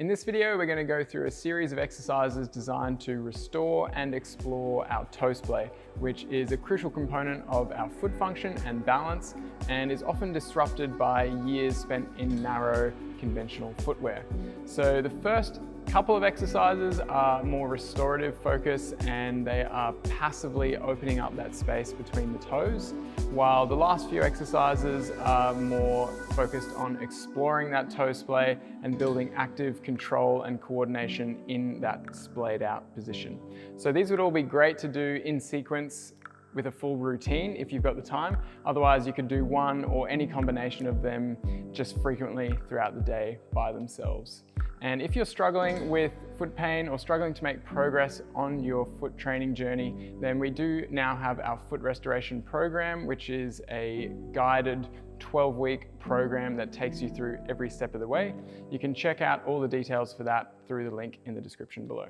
In this video, we're going to go through a series of exercises designed to restore and explore our toe splay, which is a crucial component of our foot function and balance, and is often disrupted by years spent in narrow, conventional footwear. So the first couple of exercises are more restorative focus, and they are passively opening up that space between the toes, while the last few exercises are more focused on exploring that toe splay and building active control and coordination in that splayed out position. So these would all be great to do in sequence with a full routine if you've got the time. Otherwise, you could do one or any combination of them just frequently throughout the day by themselves. And if you're struggling with foot pain or struggling to make progress on your foot training journey, then we do now have our foot restoration program, which is a guided 12-week program that takes you through every step of the way. You can check out all the details for that through the link in the description below.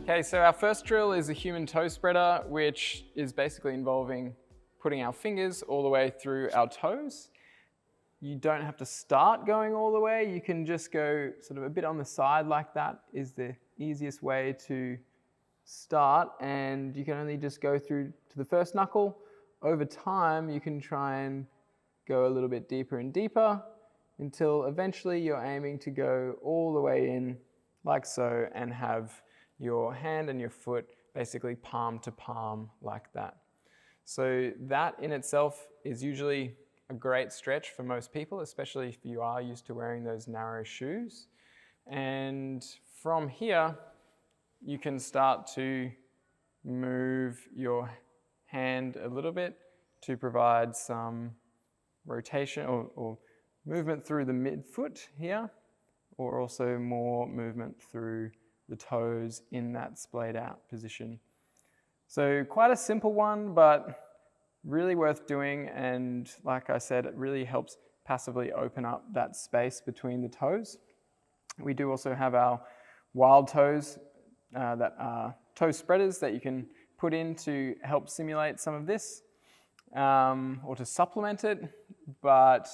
Okay, so our first drill is a human toe spreader, which is basically involving putting our fingers all the way through our toes. You don't have to start going all the way. You can just go sort of a bit on the side like that is the easiest way to start. And you can only just go through to the first knuckle. Over time, you can try and go a little bit deeper and deeper until eventually you're aiming to go all the way in like so and have your hand and your foot basically palm to palm like that. So that in itself is usually a great stretch for most people, especially if you are used to wearing those narrow shoes. And from here, you can start to move your hand a little bit to provide some rotation or movement through the midfoot here, or also more movement through the toes in that splayed out position. So quite a simple one, but really worth doing, and like I said, it really helps passively open up that space between the toes. We do also have our wild toes that are toe spreaders that you can put in to help simulate some of this or to supplement it, but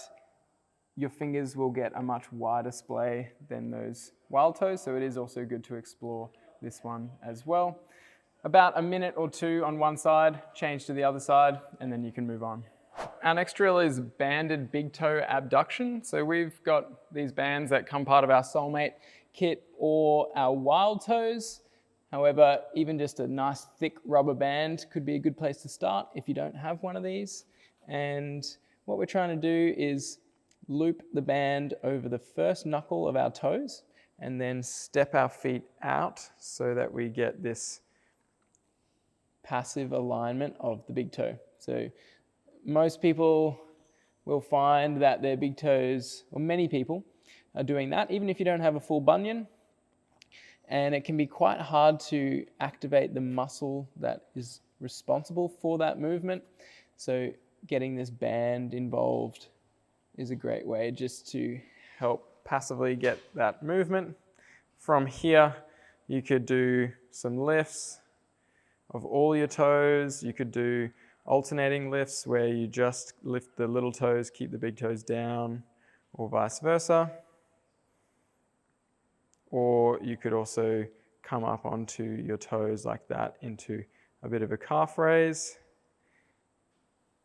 your fingers will get a much wider splay than those wild toes, so it is also good to explore this one as well. About a minute or two on one side, change to the other side, and then you can move on. Our next drill is banded big toe abduction. So we've got these bands that come part of our Soulmate kit or our wild toes. However, even just a nice thick rubber band could be a good place to start if you don't have one of these. And what we're trying to do is loop the band over the first knuckle of our toes and then step our feet out so that we get this passive alignment of the big toe. So most people will find that their big toes, or many people, are doing that, even if you don't have a full bunion. And it can be quite hard to activate the muscle that is responsible for that movement. So getting this band involved is a great way just to help passively get that movement. From here, you could do some lifts of all your toes. You could do alternating lifts where you just lift the little toes, keep the big toes down, or vice versa. Or you could also come up onto your toes like that into a bit of a calf raise.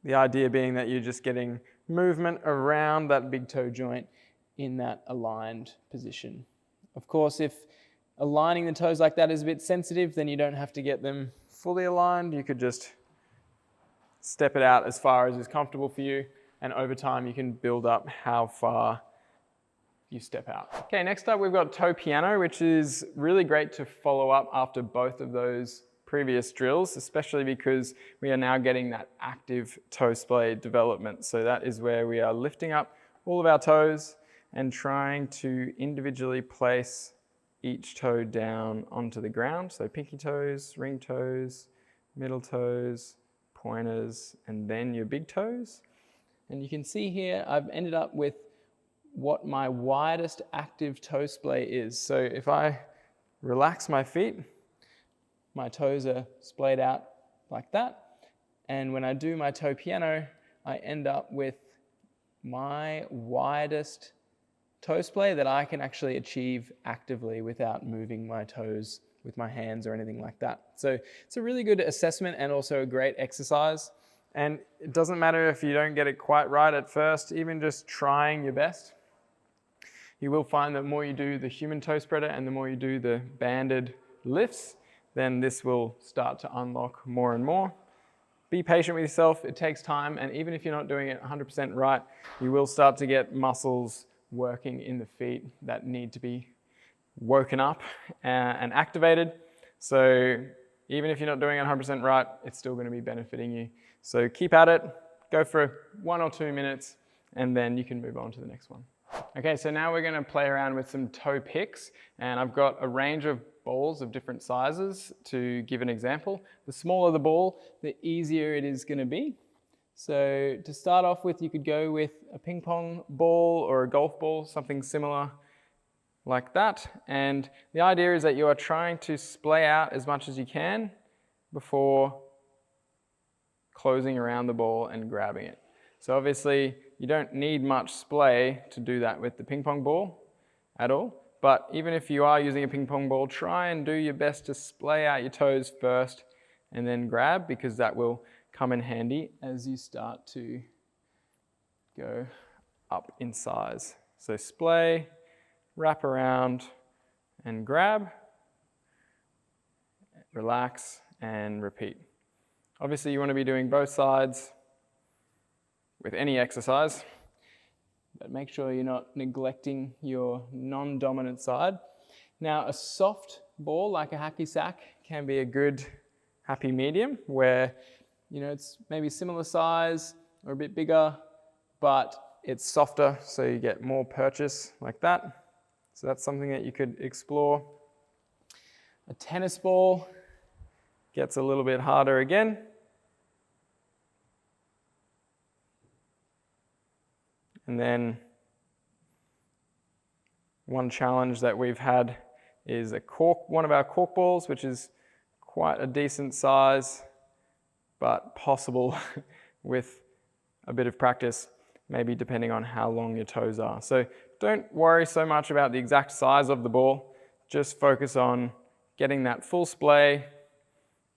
The idea being that you're just getting movement around that big toe joint in that aligned position. Of course, if aligning the toes like that is a bit sensitive, then you don't have to get them fully aligned. You could just step it out as far as is comfortable for you, and over time you can build up how far you step out. Okay, next up we've got toe piano, which is really great to follow up after both of those previous drills, especially because we are now getting that active toe splay development. So that is where we are lifting up all of our toes and trying to individually place each toe down onto the ground. So pinky toes, ring toes, middle toes, pointers, and then your big toes. And you can see here, I've ended up with what my widest active toe splay is. So if I relax my feet, my toes are splayed out like that. And when I do my toe piano, I end up with my widest toe splay that I can actually achieve actively without moving my toes with my hands or anything like that. So it's a really good assessment and also a great exercise. And it doesn't matter if you don't get it quite right at first, even just trying your best. You will find that the more you do the human toe spreader and the more you do the banded lifts, then this will start to unlock more and more. Be patient with yourself, it takes time, and even if you're not doing it 100% right, you will start to get muscles working in the feet that need to be woken up and activated. So even if you're not doing it 100% right, it's still going to be benefiting you. So keep at it, go for 1 or 2 minutes, and then you can move on to the next one. Okay, so now we're going to play around with some toe picks, and I've got a range of balls of different sizes to give an example. The smaller the ball, the easier it is going to be. So to start off with, you could go with a ping pong ball or a golf ball, something similar like that. And the idea is that you are trying to splay out as much as you can before closing around the ball and grabbing it. So obviously you don't need much splay to do that with the ping pong ball at all. But even if you are using a ping pong ball, try and do your best to splay out your toes first and then grab, because that will come in handy as you start to go up in size. So splay, wrap around and grab, relax and repeat. Obviously you want to be doing both sides with any exercise, but make sure you're not neglecting your non-dominant side. Now a soft ball like a hacky sack can be a good happy medium where it's maybe similar size or a bit bigger, but it's softer, so you get more purchase like that. So that's something that you could explore. A tennis ball gets a little bit harder again. And then one challenge that we've had is one of our cork balls, which is quite a decent size, but possible with a bit of practice, maybe depending on how long your toes are. So don't worry so much about the exact size of the ball, just focus on getting that full splay,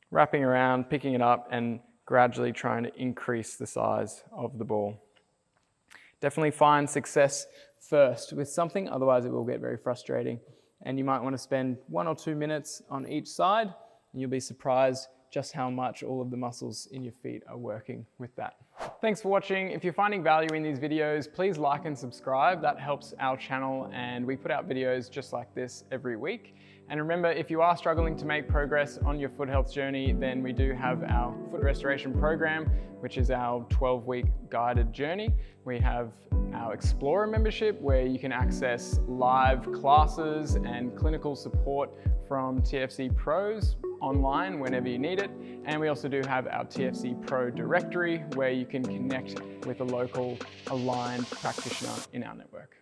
wrapping around, picking it up, and gradually trying to increase the size of the ball. Definitely find success first with something, otherwise it will get very frustrating. And you might want to spend 1 or 2 minutes on each side, and you'll be surprised just how much all of the muscles in your feet are working with that. Thanks for watching. If you're finding value in these videos, please like and subscribe. That helps our channel, and we put out videos just like this every week. And remember, if you are struggling to make progress on your foot health journey, then we do have our foot restoration program, which is our 12-week guided journey. We have our Explorer membership, where you can access live classes and clinical support from TFC pros online whenever you need it. And we also do have our TFC Pro directory, where you can connect with a local aligned practitioner in our network.